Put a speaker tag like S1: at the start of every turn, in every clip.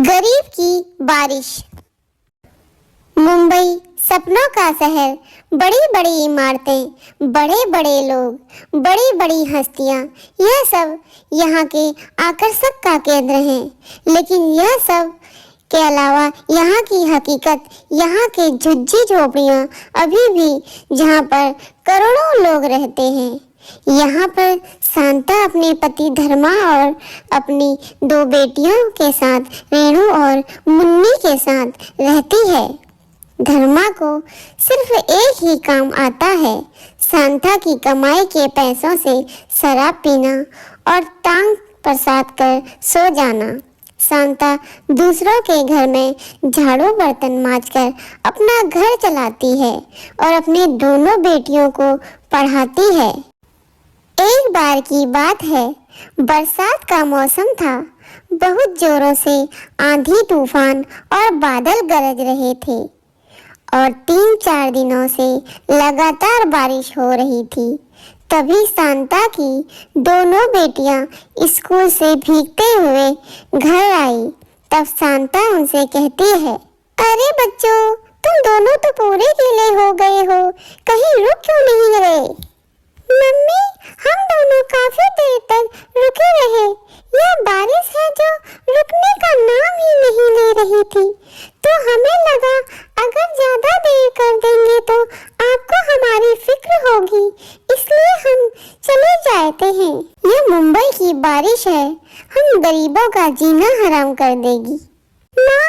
S1: गरीब की बारिश। मुंबई सपनों का शहर, बड़ी बड़ी इमारतें, बड़े बड़े लोग, बड़ी बड़ी हस्तियां, यह सब यहाँ के आकर्षक का केंद्र हैं। लेकिन यह सब के अलावा यहाँ की हकीकत, यहाँ के झुग्गी झोपड़ियाँ अभी भी जहाँ पर करोड़ों लोग रहते हैं। यहाँ पर शांता अपने पति धर्मा और अपनी दो बेटियों के साथ, रेणु और मुन्नी के साथ रहती है। धर्मा को सिर्फ एक ही काम आता है, शांता की कमाई के पैसों से शराब पीना और टांग पसार कर सो जाना। शांता दूसरों के घर में झाड़ू बर्तन मांजकर अपना घर चलाती है और अपनी दोनों बेटियों को पढ़ाती है। एक बार की बात है, बरसात का मौसम था। बहुत जोरों से आंधी तूफान और बादल गरज रहे थे और 3-4 दिनों से लगातार बारिश हो रही थी। तभी शांता की दोनों बेटियां स्कूल से भीगते हुए घर आई। तब शांता उनसे कहती है, अरे बच्चों, तुम दोनों तो पूरे गीले हो गए हो, कहीं रुक क्यों नहीं गए? मम्मी, हम दोनों काफी देर तक रुके रहे। यह बारिश है जो रुकने का नाम ही नहीं ले रही थी, तो हमें लगा अगर ज्यादा देर कर देंगे तो आपको हमारी फिक्र होगी, इसलिए हम चले जाते हैं। यह मुंबई की बारिश है, हम गरीबों का जीना हराम कर देगी। माँ,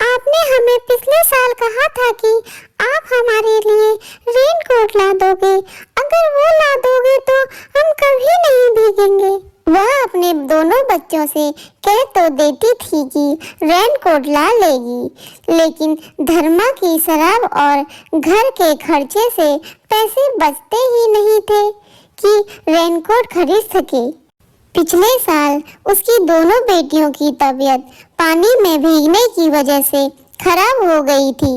S1: आपने हमें पिछले साल कहा था कि आप हमारे लिए रेनकोट ला दोगे। अगर वो ला दोगे तो हम कभी नहीं भीगेंगे। वह अपने दोनों बच्चों से कह तो देती थी कि रेनकोट ला लेगी, लेकिन धर्मा की शराब और घर के खर्चे से पैसे बचते ही नहीं थे कि रेनकोट खरीद सके। पिछले साल उसकी दोनों बेटियों की तबीयत पानी में भीगने की वजह से खराब हो गई थी।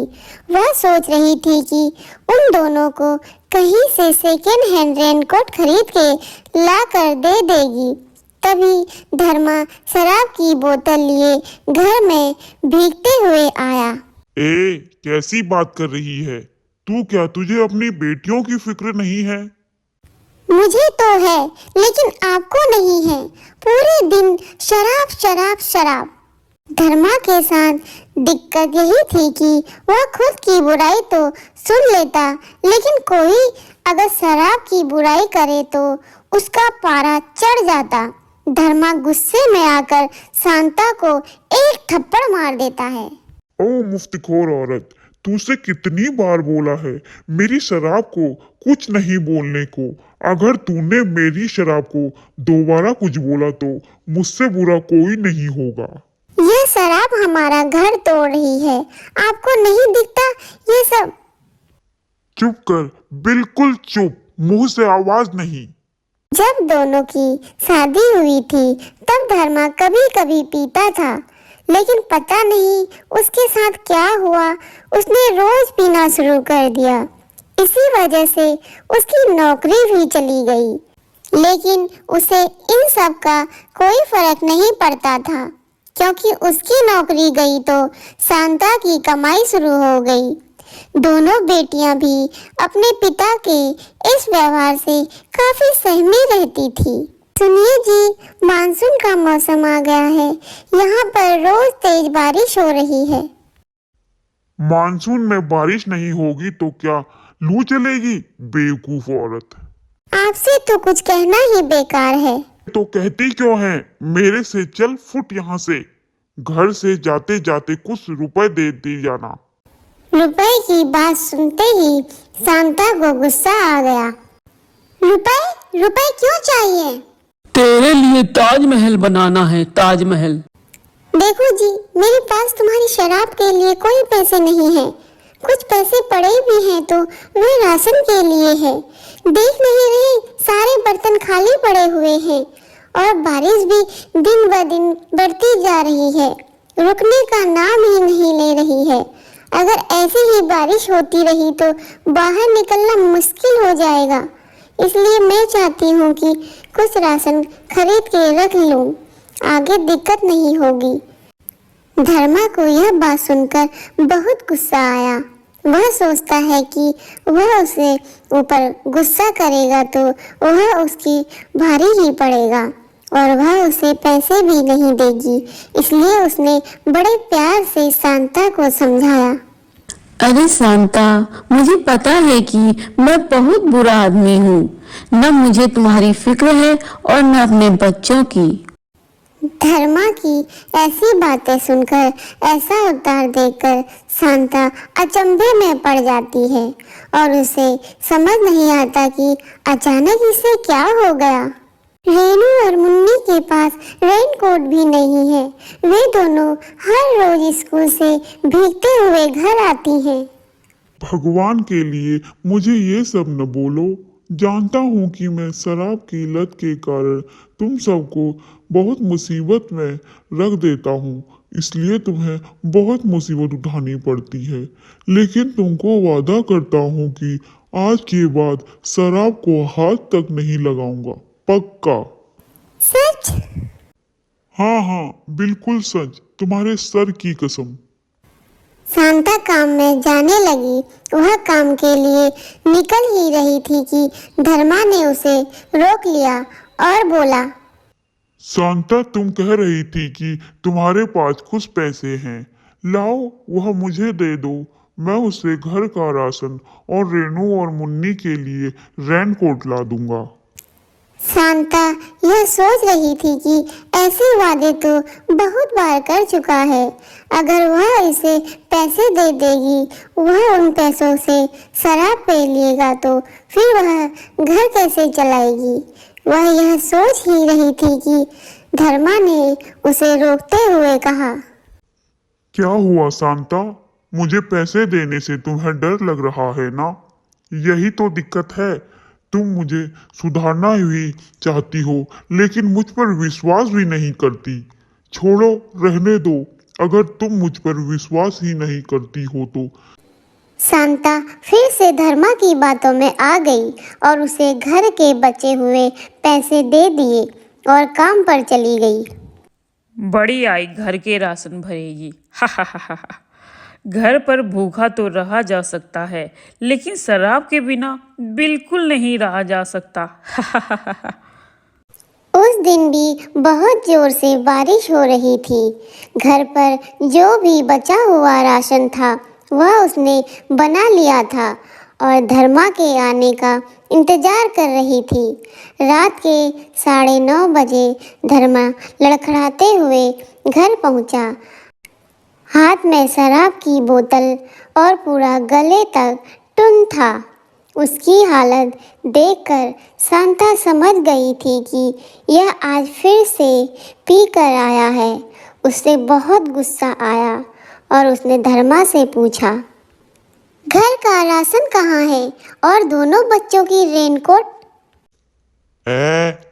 S1: वह सोच रही थी कि उन दोनों को कहीं से सेकेंड हैंड रेनकोट खरीद के ला कर दे देगी। तभी धर्मा शराब की बोतल लिए घर में भीगते हुए आया।
S2: कैसी बात कर रही है तू? क्या तुझे अपनी बेटियों की फिक्र नहीं है?
S1: मुझे तो है, लेकिन आपको नहीं है। पूरे दिन शराब शराब शराब। धर्मा के साथ दिक्कत यही थी कि वह खुद की बुराई तो सुन लेता, लेकिन कोई अगर शराब की बुराई करे तो उसका पारा चढ़ जाता। धर्मा गुस्से में आकर शांता को एक थप्पड़ मार देता है।
S2: ओ मुफ्तखोर औरत, तुझसे कितनी बार बोला है मेरी शराब को कुछ नहीं बोलने को। अगर तूने मेरी शराब को दोबारा कुछ बोला तो मुझसे बुरा कोई नहीं होगा।
S1: यह शराब हमारा घर तोड़ रही है, आपको नहीं दिखता ये सब?
S2: चुप कर, बिल्कुल चुप, मुंह से आवाज नहीं।
S1: जब दोनों की शादी हुई थी तब धर्मा कभी कभी पीता था, लेकिन पता नहीं उसके साथ क्या हुआ, उसने रोज पीना शुरू कर दिया। इसी वजह से उसकी नौकरी भी चली गई, लेकिन उसे इन सब का कोई फर्क नहीं पड़ता था, क्योंकि उसकी नौकरी गई तो शांता की कमाई शुरू हो गई। दोनों बेटियां भी अपने पिता के इस व्यवहार से काफी सहमी रहती थी। सुनिए जी, मानसून का मौसम आ गया है, यहाँ पर रोज तेज बारिश हो रही है।
S2: मानसून में बारिश नहीं होगी तो क्या लू चलेगी? बेवकूफ औरत,
S1: आपसे तो कुछ कहना ही बेकार है।
S2: तो कहती क्यों है? मेरे से चल फुट यहाँ से। घर से जाते जाते कुछ रुपए दे दी जाना।
S1: रुपए की बात सुनते ही शांता को गुस्सा आ गया। रुपए? रुपए क्यों चाहिए?
S3: तेरे लिए ताजमहल बनाना है, ताजमहल।
S1: देखो जी, मेरे पास तुम्हारी शराब के लिए कोई पैसे नहीं है। कुछ पैसे पड़े भी हैं तो वे राशन के लिए है। देख नहीं रहे, सारे बर्तन खाली पड़े हुए हैं और बारिश भी दिन ब दिन बढ़ती जा रही है, रुकने का नाम ही नहीं ले रही है। अगर ऐसे ही बारिश होती रही तो बाहर निकलना मुश्किल हो जाएगा। इसलिए मैं चाहती हूँ कि कुछ राशन खरीद के रख लूँ, आगे दिक्कत नहीं होगी। धर्मा को यह बात सुनकर बहुत गुस्सा आया। वह सोचता है कि वह उसे ऊपर गुस्सा करेगा तो वह उसकी भारी ही पड़ेगा और वह उसे पैसे भी नहीं देगी। इसलिए उसने बड़े प्यार से शांता को समझाया।
S3: अरे शांता, मुझे पता है कि मैं बहुत बुरा आदमी हूँ। न मुझे तुम्हारी फिक्र है और न अपने बच्चों की।
S1: धर्मा की ऐसी बातें सुनकर, ऐसा उत्तर देखकर शांता अचंभे में पड़ जाती है और उसे समझ नहीं आता कि अचानक इसे क्या हो गया। रेनू और मुन्नी के पास रेनकोट भी नहीं है। वे दोनों हर रोज स्कूल से भीगते हुए घर आती हैं।
S2: भगवान के लिए मुझे ये सब न बोलो। जानता हूँ कि मैं शराब की लत के कारण तुम सबको बहुत मुसीबत में रख देता हूँ, इसलिए तुम्हें बहुत मुसीबत उठानी पड़ती है। लेकिन तुमको वादा करता हूँ कि आज के बाद शराब को हाथ तक नहीं लगाऊंगा, पक्का।
S1: सच?
S2: हाँ हाँ, बिल्कुल सच, तुम्हारे सर की कसम।
S1: शांता काम में जाने लगी। वह काम के लिए निकल ही रही थी कि धर्मा ने उसे रोक लिया और बोला।
S2: शांता, तुम कह रही थी कि तुम्हारे पास कुछ पैसे हैं, लाओ वह मुझे दे दो। मैं उसे घर का राशन और रेनू और मुन्नी के लिए रेनकोट ला दूंगा।
S1: शांता यह सोच रही थी कि ऐसे वादे तो बहुत बार कर चुका है। अगर वह इसे पैसे दे देगी, वह उन पैसों से शराब पी लेगा तो फिर वह घर कैसे चलाएगी। वह यह सोच ही रही थी कि धर्मा ने उसे रोकते हुए कहा।
S2: क्या हुआ शांता, मुझे पैसे देने से तुम्हें डर लग रहा है ना? यही तो दिक्कत है। तुम मुझे सुधारना ही चाहती हो, लेकिन मुझ पर विश्वास भी नहीं करती। छोड़ो, रहने दो। अगर तुम मुझ पर विश्वास ही नहीं करती हो तो।
S1: शांता फिर से धर्मा की बातों में आ गई और उसे घर के बचे हुए पैसे दे दिए और काम पर चली गई।
S4: बड़ी आई घर के राशन भरेगी। हा हा हा हा। घर पर भूखा तो रहा जा सकता है, लेकिन शराब के बिना बिल्कुल नहीं रहा जा सकता। हा हा हा हा।
S1: उस दिन भी बहुत जोर से बारिश हो रही थी। घर पर जो भी बचा हुआ राशन था वह उसने बना लिया था और धर्मा के आने का इंतजार कर रही थी। रात के 9:30 बजे धर्मा लड़खड़ाते हुए घर पहुंचा। हाथ में शराब की बोतल और पूरा गले तक टुन था। उसकी हालत देखकर शांता समझ गई थी कि यह आज फिर से पी कर आया है। उससे बहुत गुस्सा आया और उसने धर्मा से पूछा, घर का राशन कहाँ है और दोनों बच्चों की रेनकोट?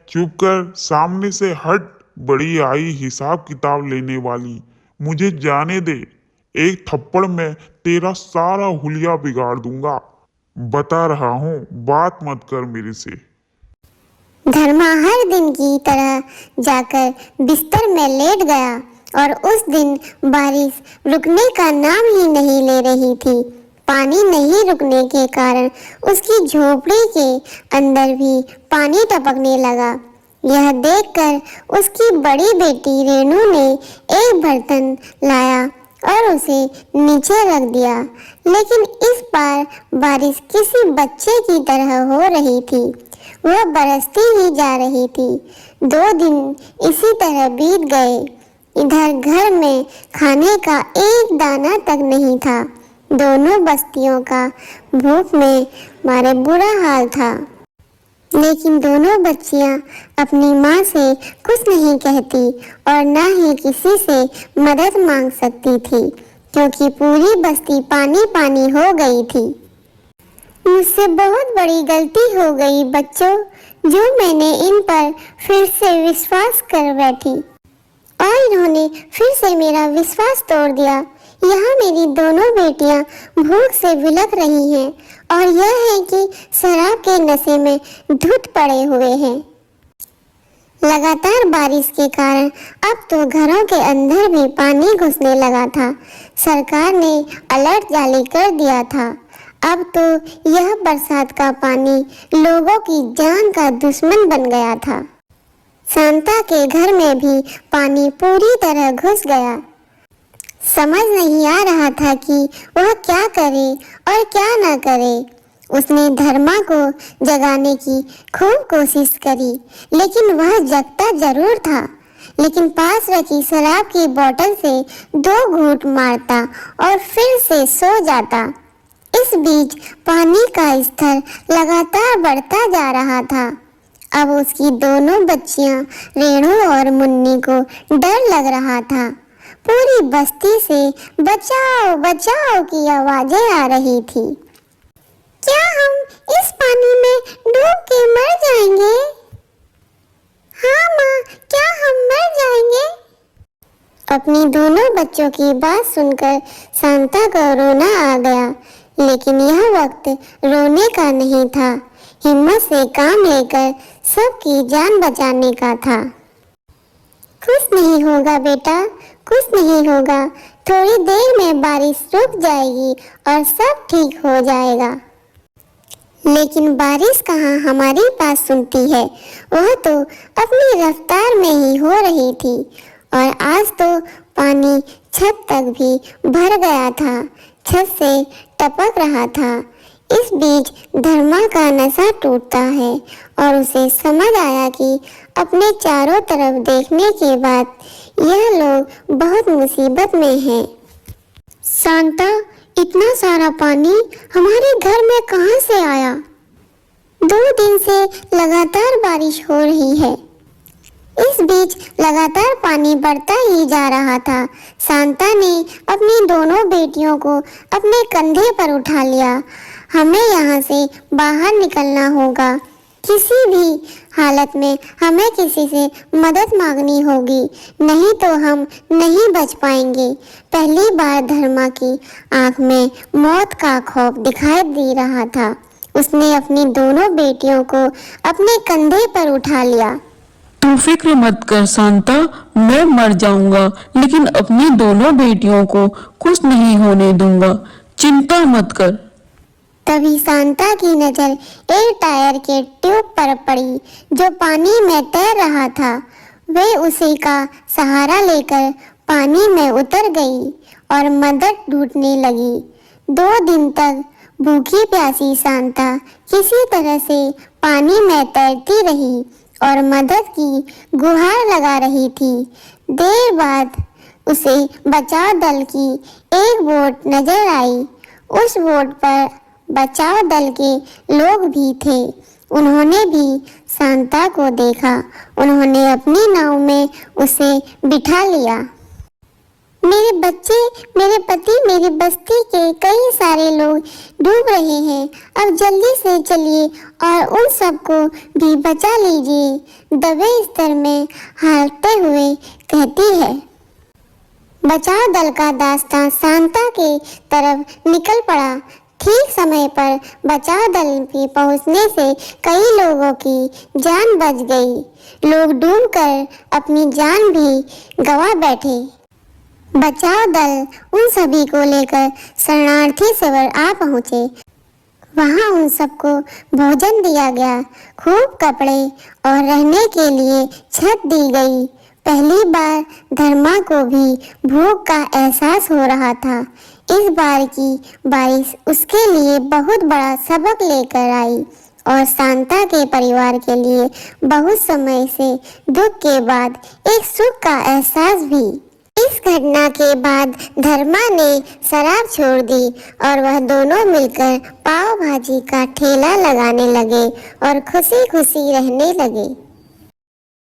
S2: चुप कर, सामने से हट। बड़ी आई हिसाब किताब लेने वाली, मुझे जाने दे। एक थप्पड़ में तेरा सारा हुलिया बिगाड़ दूंगा। बता रहा हूँ, बात मत कर मेरे से।
S1: धर्मा हर दिन की तरह जाकर बिस्तर में लेट गया और उस दिन बारिश रुकने का नाम ही नहीं ले रही थी। पानी नहीं रुकने के कारण उसकी झोपड़ी के अंदर भी पानी टपकने लगा। यह देखकर उसकी बड़ी बेटी रेनू ने एक बर्तन लाया और उसे नीचे रख दिया। लेकिन इस बार बारिश किसी बच्चे की तरह हो रही थी। वह बरसती ही जा रही थी। 2 दिन इसी तरह बीत गए। इधर घर में खाने का एक दाना तक नहीं था। दोनों बस्तियों का भूख में मारे बुरा हाल था। लेकिन दोनों बच्चियां अपनी माँ से कुछ नहीं कहती और न ही किसी से मदद मांग सकती थी, क्योंकि पूरी बस्ती पानी पानी हो गई थी। मुझसे बहुत बड़ी गलती हो गई बच्चों, जो मैंने इन पर फिर से विश्वास कर बैठी और इन्होंने फिर से मेरा विश्वास तोड़ दिया। यहाँ मेरी दोनों बेटियां भूख से विलख रही हैं और यह है कि शराब के नशे में धुत पड़े हुए हैं। लगातार बारिश के कारण अब तो घरों के अंदर भी पानी घुसने लगा था। सरकार ने अलर्ट जारी कर दिया था। अब तो यह बरसात का पानी लोगों की जान का दुश्मन बन गया था। शांता के घर में भी पानी पूरी तरह घुस गया। समझ नहीं आ रहा था कि वह क्या करे और क्या न करे। उसने धर्मा को जगाने की खूब कोशिश करी, लेकिन वह जगता जरूर था, लेकिन पास रखी शराब की बोतल से 2 घूंट मारता और फिर से सो जाता। इस बीच पानी का स्तर लगातार बढ़ता जा रहा था। अब उसकी दोनों बच्चियां रेणु और मुन्नी को डर लग रहा था। पूरी बस्ती से बचाओ बचाओ की आवाजें आ रही थी। क्या हम इस पानी में डूब के मर जाएंगे? हाँ माँ, क्या हम मर जाएंगे? अपनी दोनों बच्चों की बात सुनकर शांता को रोना आ गया, लेकिन यह वक्त रोने का नहीं था, हिम्मत से काम लेकर सबकी जान बचाने का था। कुछ नहीं होगा बेटा, कुछ नहीं होगा। थोड़ी देर में बारिश रुक जाएगी और सब ठीक हो जाएगा। लेकिन बारिश कहाँ हमारी बात सुनती है। वह तो अपनी रफ्तार में ही हो रही थी और आज तो पानी छत तक भी भर गया था, छत से टपक रहा था। इस बीच धर्मा का नशा टूटता है और उसे समझ आया कि अपने चारों तरफ देखने के बाद यह लोग बहुत मुसीबत में हैं। शांता, इतना सारा पानी हमारे घर में कहाँ से आया? 2 दिन से लगातार बारिश हो रही है। इस बीच लगातार पानी बढ़ता ही जा रहा था। शांता ने अपनी दोनों बेटियों को अपने कंधे पर उठा लिया। हमें यहाँ से बाहर निकलना होगा। किसी भी हालत में हमें किसी से मदद मांगनी होगी, नहीं तो हम नहीं बच पाएंगे। पहली बार धर्मा की आंख में मौत का खौफ दिखाई दे रहा था। उसने अपनी दोनों बेटियों को अपने कंधे पर उठा लिया।
S3: तू फिक्र मत कर शांता, मैं मर जाऊंगा लेकिन अपनी दोनों बेटियों को कुछ नहीं होने दूंगा, चिंता मत कर।
S1: तभी शांता की नजर एक टायर के ट्यूब पर पड़ी जो पानी में तैर रहा था। वे उसी का सहारा लेकर पानी में उतर गई और मदद ढूंढने लगी। 2 दिन तक भूखी प्यासी शांता किसी तरह से पानी में तैरती रही और मदद की गुहार लगा रही थी। देर बाद उसे बचाव दल की एक बोट नजर आई। उस बोट पर बचाव दल के लोग भी थे। उन्होंने भी शांता को देखा। उन्होंने अपनी नाव में उसे बिठा लिया। मेरे बच्चे, मेरे पति, मेरी बस्ती के कई सारे लोग डूब रहे हैं। अब जल्दी से चलिए और उन सबको भी बचा लीजिए, दबे स्तर में हारते हुए कहती है। बचाव दल का दास्तां शांता के तरफ निकल पड़ा। ठीक समय पर बचाव दल के पहुंचने से कई लोगों की जान बच गई। लोग डूबकर अपनी जान भी गंवा बैठे। बचाव दल उन सभी को लेकर शरणार्थी शिविर आ पहुंचे। वहां उन सबको भोजन दिया गया, खूब कपड़े और रहने के लिए छत दी गई। पहली बार धर्मा को भी भूख का एहसास हो रहा था। इस बार की बारिश उसके लिए बहुत बड़ा सबक लेकर आई और शांता के परिवार के लिए बहुत समय से दुख के बाद एक सुख का एहसास भी। इस घटना के बाद धर्मा ने शराब छोड़ दी और वह दोनों मिलकर पाव भाजी का ठेला लगाने लगे और खुशी खुशी रहने लगे।